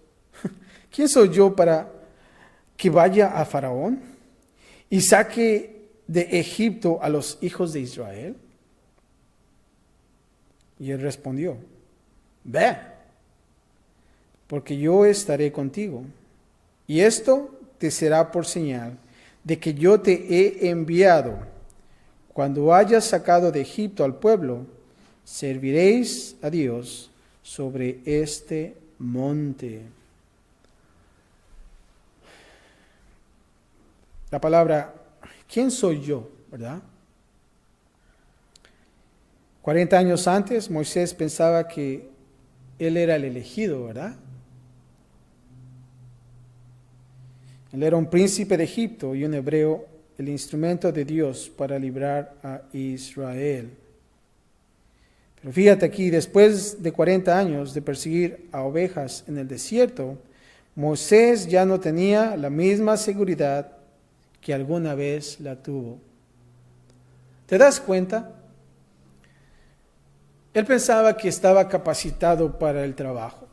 ¿quién soy yo para que vaya a Faraón y saque de Egipto a los hijos de Israel? Y él respondió, ve, porque yo estaré contigo, y esto te será por señal de que yo te he enviado. Cuando hayas sacado de Egipto al pueblo, serviréis a Dios sobre este monte. La palabra, ¿quién soy yo? ¿Verdad? 40 años antes, Moisés pensaba que él era el elegido, ¿verdad? Él era un príncipe de Egipto y un hebreo, el instrumento de Dios para librar a Israel. Pero fíjate aquí, después de 40 años de perseguir a ovejas en el desierto, Moisés ya no tenía la misma seguridad que alguna vez la tuvo. ¿Te das cuenta? Él pensaba que estaba capacitado para el trabajo.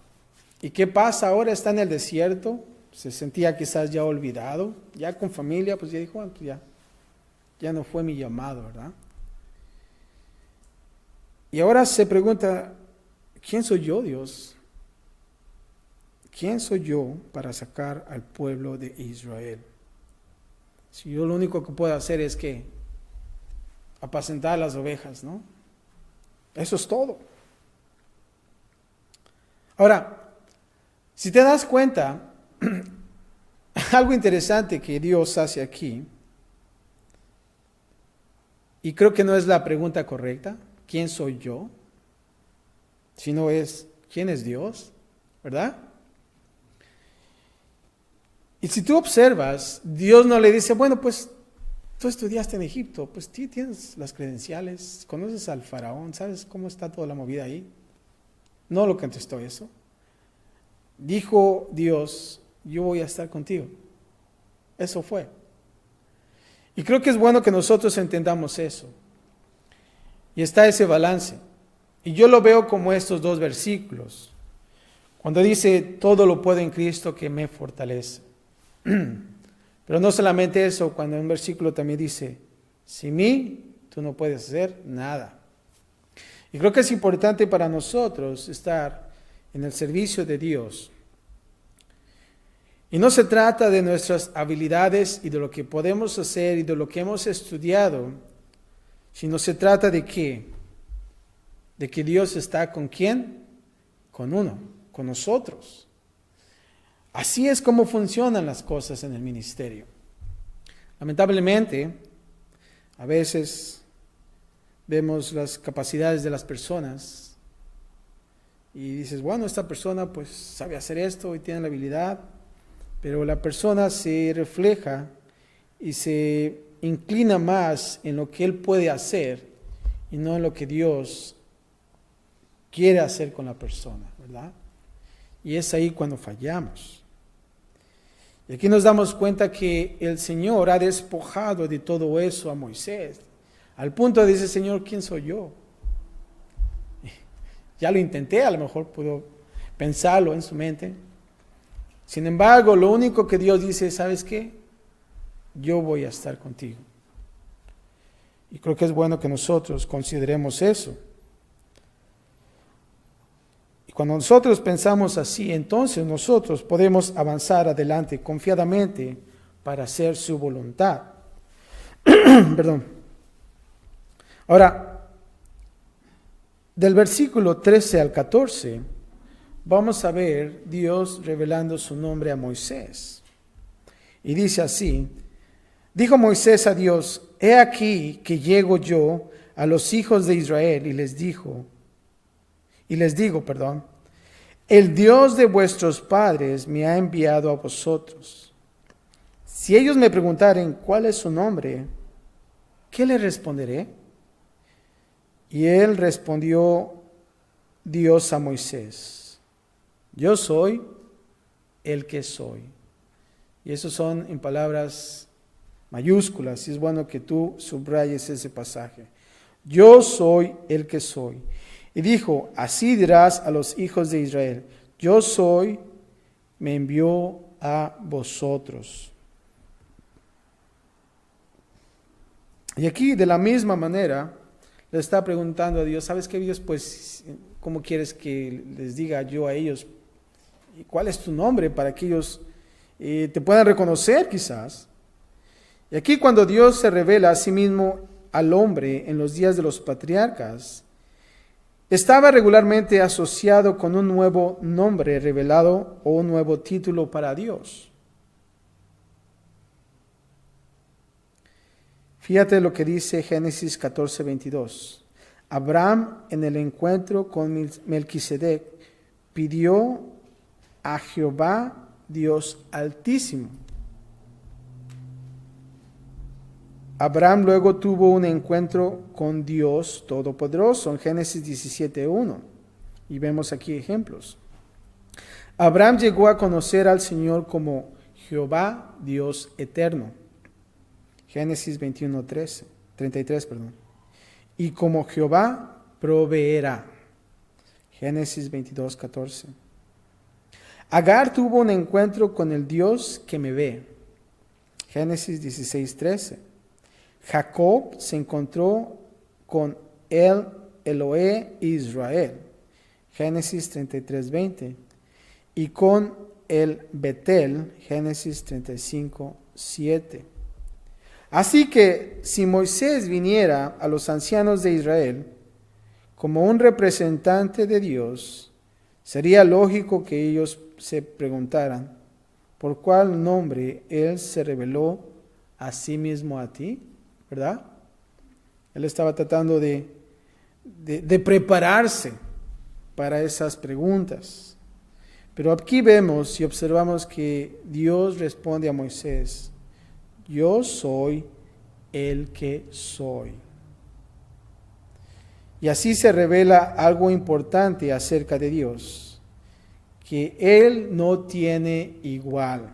¿Y qué pasa? Ahora está en el desierto, se sentía quizás ya olvidado, ya con familia, pues ya dijo, bueno, pues ya no fue mi llamado, ¿verdad? Y ahora se pregunta, ¿quién soy yo, Dios? ¿Quién soy yo para sacar al pueblo de Israel? Si yo lo único que puedo hacer es que apacentar las ovejas, ¿no? Eso es todo. Ahora, si te das cuenta, algo interesante que Dios hace aquí, y creo que no es la pregunta correcta, ¿quién soy yo? Sino es, ¿quién es Dios? ¿Verdad? Y si tú observas, Dios no le dice, bueno, pues tú estudiaste en Egipto, pues tú tienes las credenciales, conoces al faraón, ¿sabes cómo está toda la movida ahí? No lo contestó eso. Dijo Dios, yo voy a estar contigo. Eso fue. Y creo que es bueno que nosotros entendamos eso. Y está ese balance. Y yo lo veo como estos dos versículos. Cuando dice, todo lo puedo en Cristo que me fortalece. Pero no solamente eso, cuando en un versículo también dice, sin mí tú no puedes hacer nada. Y creo que es importante para nosotros estar en el servicio de Dios. Y no se trata de nuestras habilidades y de lo que podemos hacer y de lo que hemos estudiado, sino se trata de qué? De que Dios está ¿con quién? Con uno, con nosotros. Así es como funcionan las cosas en el ministerio. Lamentablemente, a veces vemos las capacidades de las personas y dices, bueno, esta persona pues sabe hacer esto y tiene la habilidad, pero la persona se refleja y se inclina más en lo que él puede hacer y no en lo que Dios quiere hacer con la persona, ¿verdad? Y es ahí cuando fallamos. Y aquí nos damos cuenta que el Señor ha despojado de todo eso a Moisés, al punto de decir, Señor, ¿quién soy yo? Ya lo intenté, a lo mejor pudo pensarlo en su mente. Sin embargo, lo único que Dios dice, ¿sabes qué? Yo voy a estar contigo. Y creo que es bueno que nosotros consideremos eso. Y cuando nosotros pensamos así, entonces nosotros podemos avanzar adelante confiadamente para hacer su voluntad. Perdón. Ahora, del versículo 13 al 14, vamos a ver Dios revelando su nombre a Moisés. Y dice así, dijo Moisés a Dios, he aquí que llego yo a los hijos de Israel y les digo, el Dios de vuestros padres me ha enviado a vosotros. Si ellos me preguntaren cuál es su nombre, ¿qué les responderé? Y él respondió Dios a Moisés, yo soy el que soy. Y eso son en palabras mayúsculas, y es bueno que tú subrayes ese pasaje. Yo soy el que soy. Y dijo, así dirás a los hijos de Israel, yo soy, me envió a vosotros. Y aquí de la misma manera le está preguntando a Dios, ¿sabes qué, Dios? Pues, ¿cómo quieres que les diga yo a ellos? ¿Cuál es tu nombre para que ellos te puedan reconocer quizás? Y aquí cuando Dios se revela a sí mismo al hombre en los días de los patriarcas, estaba regularmente asociado con un nuevo nombre revelado o un nuevo título para Dios. Fíjate lo que dice Génesis 14:22. Abraham en el encuentro con Melquisedec pidió a Jehová Dios Altísimo. Abraham luego tuvo un encuentro con Dios Todopoderoso en Génesis 17:1. Y vemos aquí ejemplos. Abraham llegó a conocer al Señor como Jehová Dios Eterno. Génesis 33. Y como Jehová proveerá. Génesis 22:14. Agar tuvo un encuentro con el Dios que me ve. Génesis 16:13. Jacob se encontró con el Elohe Israel. Génesis 33:20. Y con el Betel. Génesis 35:7. Así que si Moisés viniera a los ancianos de Israel como un representante de Dios, sería lógico que ellos se preguntaran, ¿por cuál nombre Él se reveló a sí mismo a ti? ¿Verdad? Él estaba tratando de prepararse para esas preguntas. Pero aquí vemos y observamos que Dios responde a Moisés, yo soy el que soy. Y así se revela algo importante acerca de Dios, que Él no tiene igual.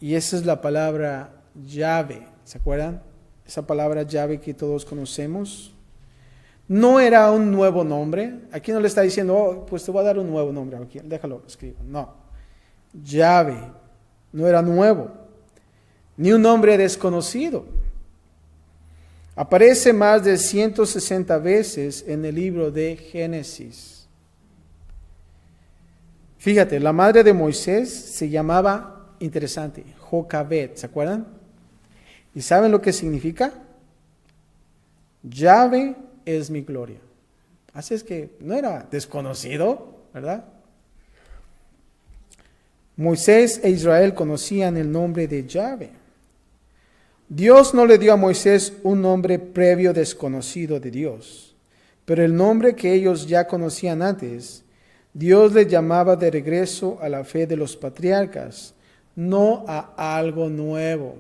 Y esa es la palabra Yahvé, ¿se acuerdan? Esa palabra Yahvé que todos conocemos. No era un nuevo nombre. Aquí no le está diciendo, oh, pues te voy a dar un nuevo nombre. Aquí, déjalo, escribo. No. Yahvé no era nuevo, ni un nombre desconocido. Aparece más de 160 veces en el libro de Génesis. Fíjate, la madre de Moisés se llamaba, interesante, Jocabet, ¿se acuerdan? ¿Y saben lo que significa? Yahvé es mi gloria. Así es que no era desconocido, ¿verdad? Moisés e Israel conocían el nombre de Yahvé. Dios no le dio a Moisés un nombre previo desconocido de Dios, pero el nombre que ellos ya conocían antes, Dios le llamaba de regreso a la fe de los patriarcas, no a algo nuevo.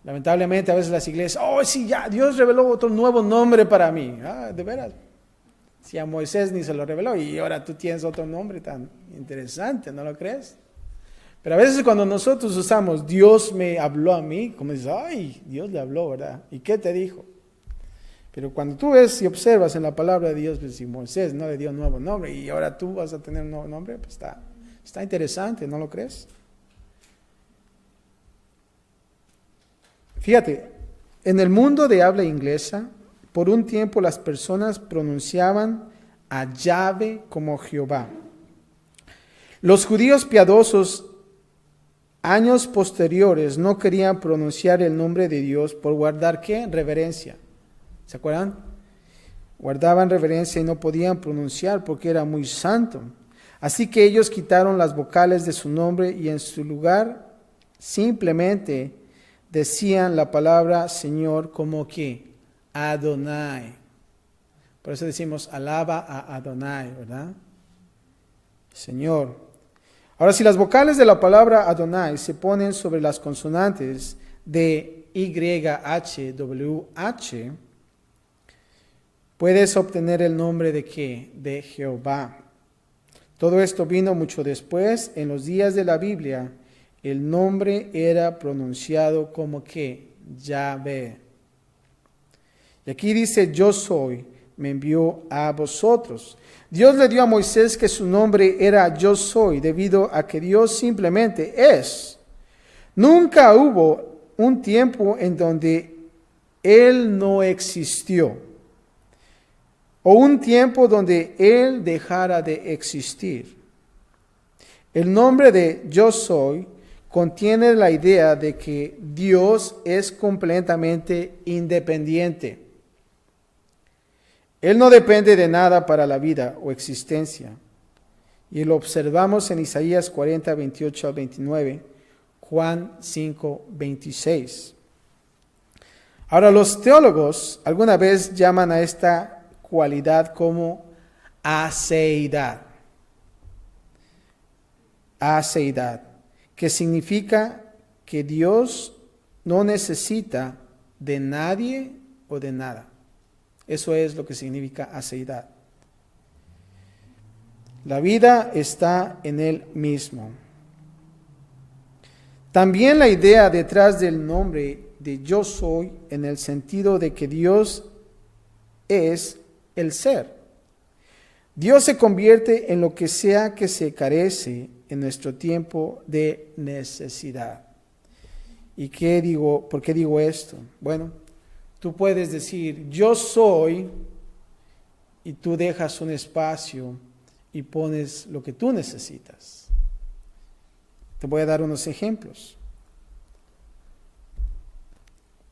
Lamentablemente a veces las iglesias, oh sí, ya, Dios reveló otro nuevo nombre para mí. De veras. Si a Moisés ni se lo reveló y ahora tú tienes otro nombre tan interesante, ¿no lo crees? Pero a veces cuando nosotros usamos Dios me habló a mí, como dices, ay, Dios le habló, ¿verdad? ¿Y qué te dijo? Pero cuando tú ves y observas en la palabra de Dios, pues si Moisés no le dio un nuevo nombre y ahora tú vas a tener un nuevo nombre, pues está interesante, ¿no lo crees? Fíjate, en el mundo de habla inglesa, por un tiempo las personas pronunciaban a Yahvé como Jehová. Los judíos piadosos, años posteriores, no querían pronunciar el nombre de Dios por guardar, ¿qué? Reverencia. ¿Se acuerdan? Guardaban reverencia y no podían pronunciar porque era muy santo. Así que ellos quitaron las vocales de su nombre y en su lugar simplemente decían la palabra Señor como que Adonai. Por eso decimos alaba a Adonai, ¿verdad? Señor. Ahora, si las vocales de la palabra Adonai se ponen sobre las consonantes de YHWH, puedes obtener el nombre de ¿qué? De Jehová. Todo esto vino mucho después. En los días de la Biblia, el nombre era pronunciado como ¿qué? Yahvé. Y aquí dice, yo soy, me envió a vosotros. Dios le dio a Moisés que su nombre era yo soy, debido a que Dios simplemente es. Nunca hubo un tiempo en donde Él no existió, o un tiempo donde Él dejara de existir. El nombre de yo soy contiene la idea de que Dios es completamente independiente. Él no depende de nada para la vida o existencia. Y lo observamos en Isaías 40, 28 al 29, Juan 5, 26. Ahora, los teólogos alguna vez llaman a esta cualidad como aceidad. Aceidad, que significa que Dios no necesita de nadie o de nada. Eso es lo que significa aceidad. La vida está en Él mismo. También la idea detrás del nombre de yo soy, en el sentido de que Dios es el ser. Dios se convierte en lo que sea que se carece en nuestro tiempo de necesidad. ¿Y qué digo? ¿Por qué digo esto? Bueno, tú puedes decir, yo soy, y tú dejas un espacio y pones lo que tú necesitas. Te voy a dar unos ejemplos.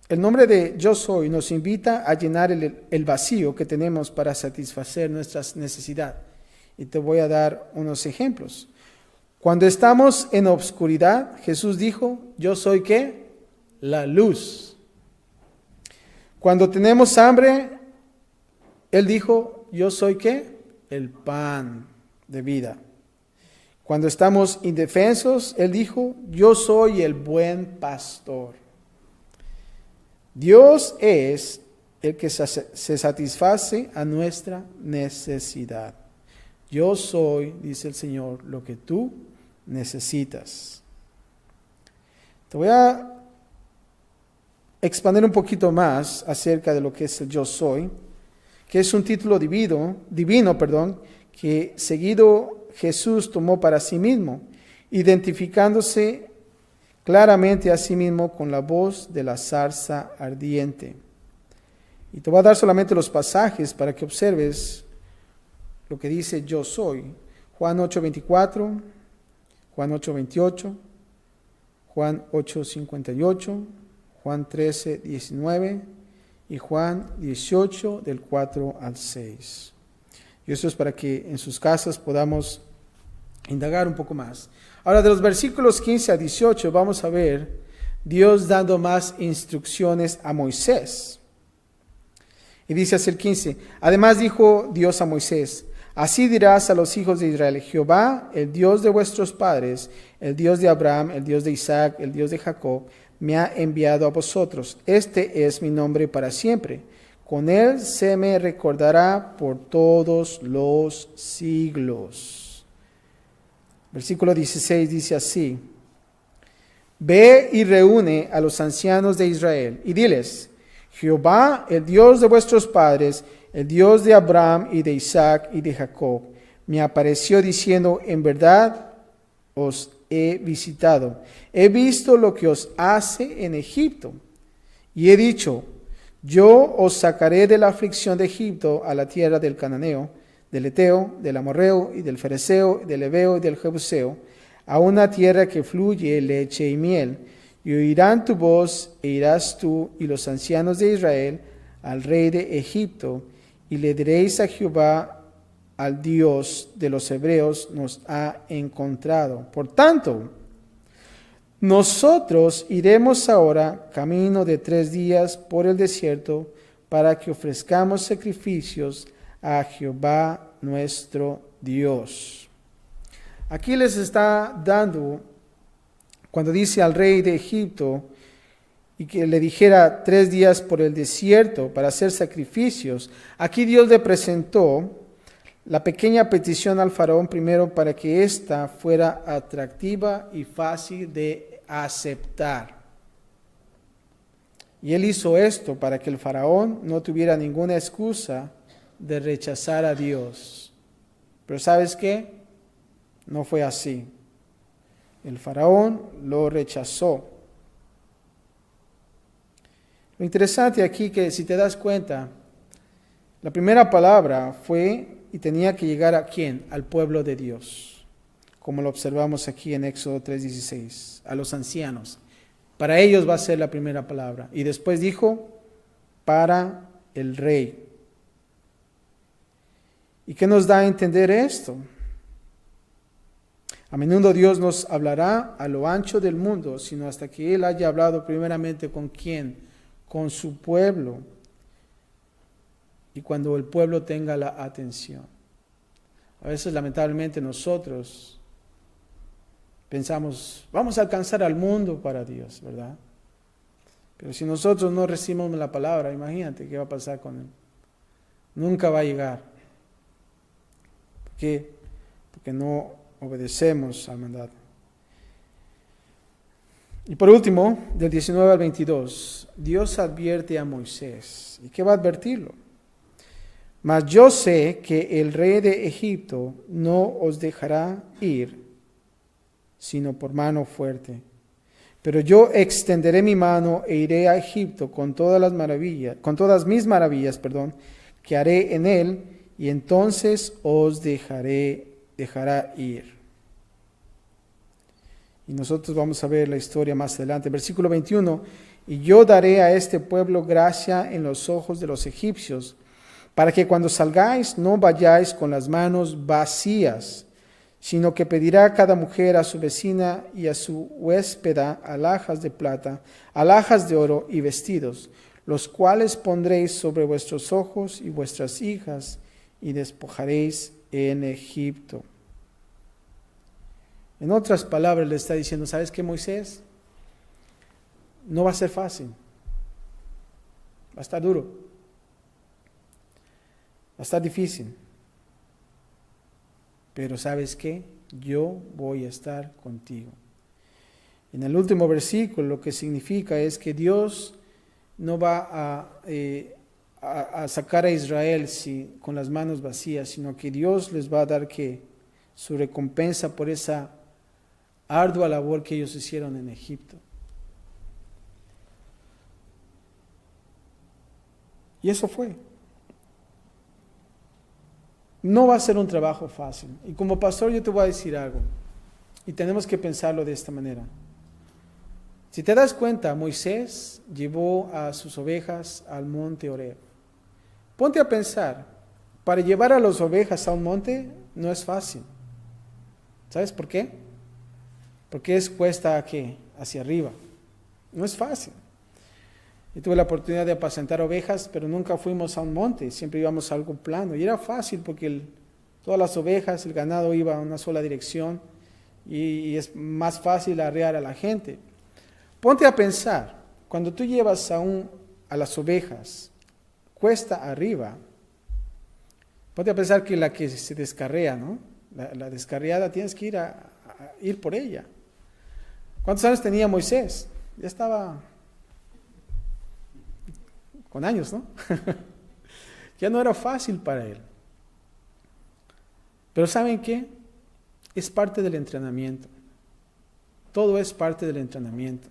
El nombre de yo soy nos invita a llenar el vacío que tenemos para satisfacer nuestras necesidades. Y te voy a dar unos ejemplos. Cuando estamos en obscuridad, Jesús dijo, yo soy ¿qué? La luz. Cuando tenemos hambre, Él dijo, yo soy ¿qué? El pan de vida. Cuando estamos indefensos, Él dijo, yo soy el buen pastor. Dios es el que se satisface a nuestra necesidad. Yo soy, dice el Señor, lo que tú necesitas. Te voy a expandir un poquito más acerca de lo que es el yo soy, que es un título divino, que seguido Jesús tomó para sí mismo, identificándose claramente a sí mismo con la voz de la zarza ardiente. Y te voy a dar solamente los pasajes para que observes lo que dice yo soy. Juan 8:24, Juan 8:28, Juan 8:58, Juan 13:19 y Juan 18 del 4 al 6. Y eso es para que en sus casas podamos indagar un poco más. Ahora, de los versículos 15 a 18 vamos a ver Dios dando más instrucciones a Moisés. Y dice así el 15, además dijo Dios a Moisés, así dirás a los hijos de Israel, Jehová, el Dios de vuestros padres, el Dios de Abraham, el Dios de Isaac, el Dios de Jacob, me ha enviado a vosotros. Este es mi nombre para siempre. Con él se me recordará por todos los siglos. Versículo 16 dice así: Ve y reúne a los ancianos de Israel y diles: Jehová, el Dios de vuestros padres, el Dios de Abraham y de Isaac y de Jacob, me apareció diciendo: en verdad os he visitado. He visto lo que os hace en Egipto. Y he dicho: yo os sacaré de la aflicción de Egipto a la tierra del Cananeo, del Eteo, del Amorreo y del Fereceo, del Heveo y del Jebuseo, a una tierra que fluye leche y miel. Y oirán tu voz, e irás tú y los ancianos de Israel al rey de Egipto, y le diréis a Jehová, al Dios de los hebreos, nos ha encontrado. Por tanto, nosotros iremos ahora camino de 3 días por el desierto para que ofrezcamos sacrificios a Jehová nuestro Dios. Aquí les está dando, cuando dice al rey de Egipto y que le dijera 3 días por el desierto para hacer sacrificios, aquí Dios le presentó la pequeña petición al faraón primero para que ésta fuera atractiva y fácil de aceptar. Y él hizo esto para que el faraón no tuviera ninguna excusa de rechazar a Dios. Pero ¿sabes qué? No fue así. El faraón lo rechazó. Lo interesante aquí que si te das cuenta, la primera palabra fue y tenía que llegar a ¿quién? Al pueblo de Dios, como lo observamos aquí en Éxodo 3:16, a los ancianos. Para ellos va a ser la primera palabra. Y después dijo, para el rey. ¿Y qué nos da a entender esto? A menudo Dios nos hablará a lo ancho del mundo, sino hasta que Él haya hablado primeramente con ¿quién? Con su pueblo. Y cuando el pueblo tenga la atención. A veces lamentablemente nosotros pensamos, vamos a alcanzar al mundo para Dios, ¿verdad? Pero si nosotros no recibimos la palabra, imagínate qué va a pasar con Él. Nunca va a llegar. ¿Por qué? Porque no obedecemos al mandato. Y por último, del 19 al 22, Dios advierte a Moisés. ¿Y qué va a advertirlo? Mas yo sé que el rey de Egipto no os dejará ir, sino por mano fuerte. Pero yo extenderé mi mano e iré a Egipto con todas mis maravillas, que haré en él, y entonces os dejará ir. Y nosotros vamos a ver la historia más adelante. Versículo 21, y yo daré a este pueblo gracia en los ojos de los egipcios, para que cuando salgáis no vayáis con las manos vacías, sino que pedirá cada mujer a su vecina y a su huéspeda alhajas de plata, alhajas de oro y vestidos, los cuales pondréis sobre vuestros ojos y vuestras hijas, y despojaréis en Egipto. En otras palabras le está diciendo, ¿sabes qué, Moisés? No va a ser fácil. Va a estar duro. Va a estar difícil. Pero ¿sabes qué? Yo voy a estar contigo. En el último versículo lo que significa es que Dios no va a sacar a Israel con las manos vacías, sino que Dios les va a dar su recompensa por esa ardua labor que ellos hicieron en Egipto. Y eso fue. No va a ser un trabajo fácil. Y como pastor yo te voy a decir algo. Y tenemos que pensarlo de esta manera. Si te das cuenta, Moisés llevó a sus ovejas al monte Horeb. Ponte a pensar, para llevar a las ovejas a un monte no es fácil. ¿Sabes por qué? Porque es cuesta hacia arriba. No es fácil. Yo tuve la oportunidad de apacentar ovejas, pero nunca fuimos a un monte, siempre íbamos a algo plano. Y era fácil porque todas las ovejas, el ganado iba a una sola dirección y es más fácil arrear a la gente. Ponte a pensar, cuando tú llevas a las ovejas cuesta arriba, ponte a pensar que la que se descarrea, ¿no? La descarriada tienes que ir por ella. ¿Cuántos años tenía Moisés? Ya estaba con años, ¿no? Ya no era fácil para él. Pero ¿saben qué? Es parte del entrenamiento. Todo es parte del entrenamiento.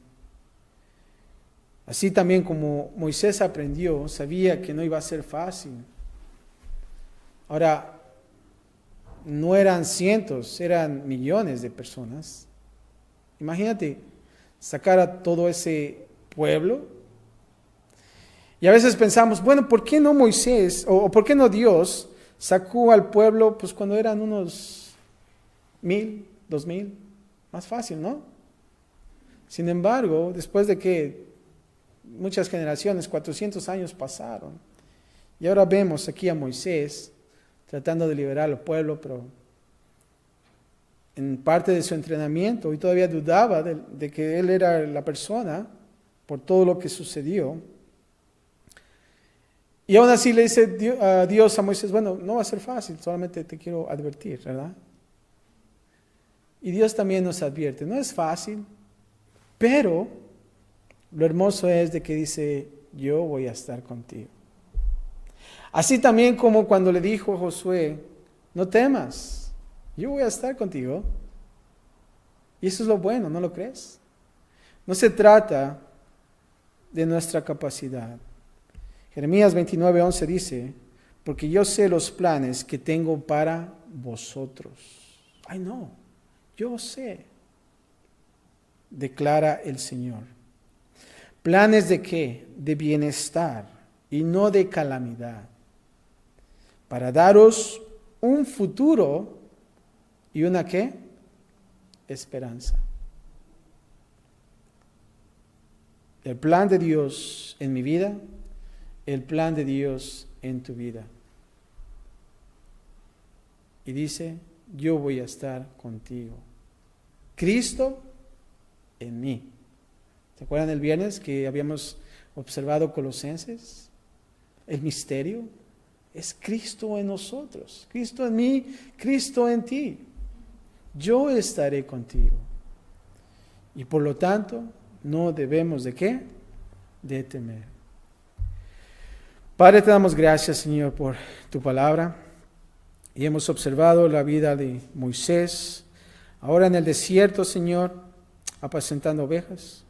Así también como Moisés aprendió, sabía que no iba a ser fácil. Ahora, no eran cientos, eran millones de personas. Imagínate sacar a todo ese pueblo. Y a veces pensamos, bueno, ¿por qué no Moisés o por qué no Dios sacó al pueblo pues cuando eran unos 1,000, 2,000? Más fácil, ¿no? Sin embargo, después de que muchas generaciones, 400 años pasaron, y ahora vemos aquí a Moisés tratando de liberar al pueblo, pero en parte de su entrenamiento, y todavía dudaba de que él era la persona por todo lo que sucedió. Y aún así le dice Dios a Moisés, bueno, no va a ser fácil, solamente te quiero advertir, ¿verdad? Y Dios también nos advierte, no es fácil, pero lo hermoso es de que dice, yo voy a estar contigo. Así también como cuando le dijo a Josué, no temas, yo voy a estar contigo. Y eso es lo bueno, ¿no lo crees? No se trata de nuestra capacidad. Jeremías 29:11 dice, porque yo sé los planes que tengo para vosotros. Ay no, yo sé, declara el Señor. ¿Planes de qué? De bienestar y no de calamidad, para daros un futuro y una ¿qué? Esperanza. El plan de Dios en mi vida, el plan de Dios en tu vida. Y dice, yo voy a estar contigo. Cristo en mí. ¿Se acuerdan el viernes que habíamos observado Colosenses? El misterio es Cristo en nosotros. Cristo en mí, Cristo en ti. Yo estaré contigo. Y por lo tanto, no debemos ¿de qué? De temer. Padre, te damos gracias, Señor, por tu palabra. Y hemos observado la vida de Moisés, ahora en el desierto, Señor, apacentando ovejas.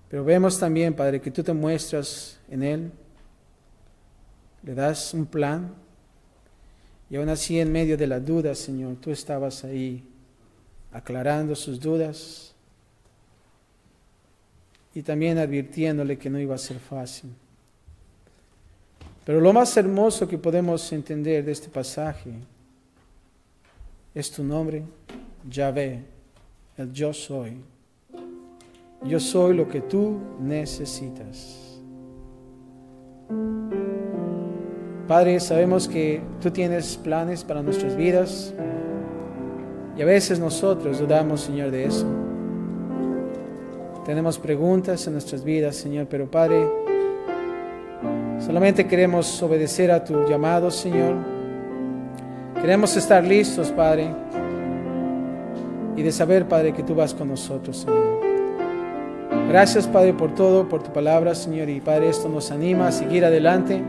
Pero vemos también, Padre, que tú te muestras en él, le das un plan, y aún así en medio de la duda, Señor, tú estabas ahí aclarando sus dudas y también advirtiéndole que no iba a ser fácil. Pero lo más hermoso que podemos entender de este pasaje es tu nombre, Yahvé, el yo soy. Yo soy lo que tú necesitas. Padre, sabemos que tú tienes planes para nuestras vidas y a veces nosotros dudamos, Señor, de eso. Tenemos preguntas en nuestras vidas, Señor, pero Padre, solamente queremos obedecer a tu llamado, Señor. Queremos estar listos, Padre, y de saber, Padre, que tú vas con nosotros, Señor. Gracias, Padre, por todo, por tu palabra, Señor, y Padre, esto nos anima a seguir adelante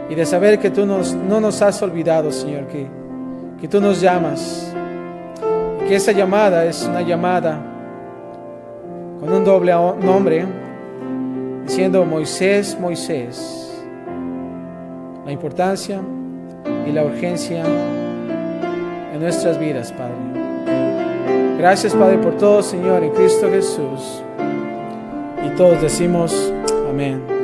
y de saber que tú no nos has olvidado, Señor, que tú nos llamas, y que esa llamada es una llamada con un doble nombre, diciendo Moisés, Moisés. La importancia y la urgencia en nuestras vidas, Padre. Gracias, Padre, por todo, Señor, en Cristo Jesús. Y todos decimos amén.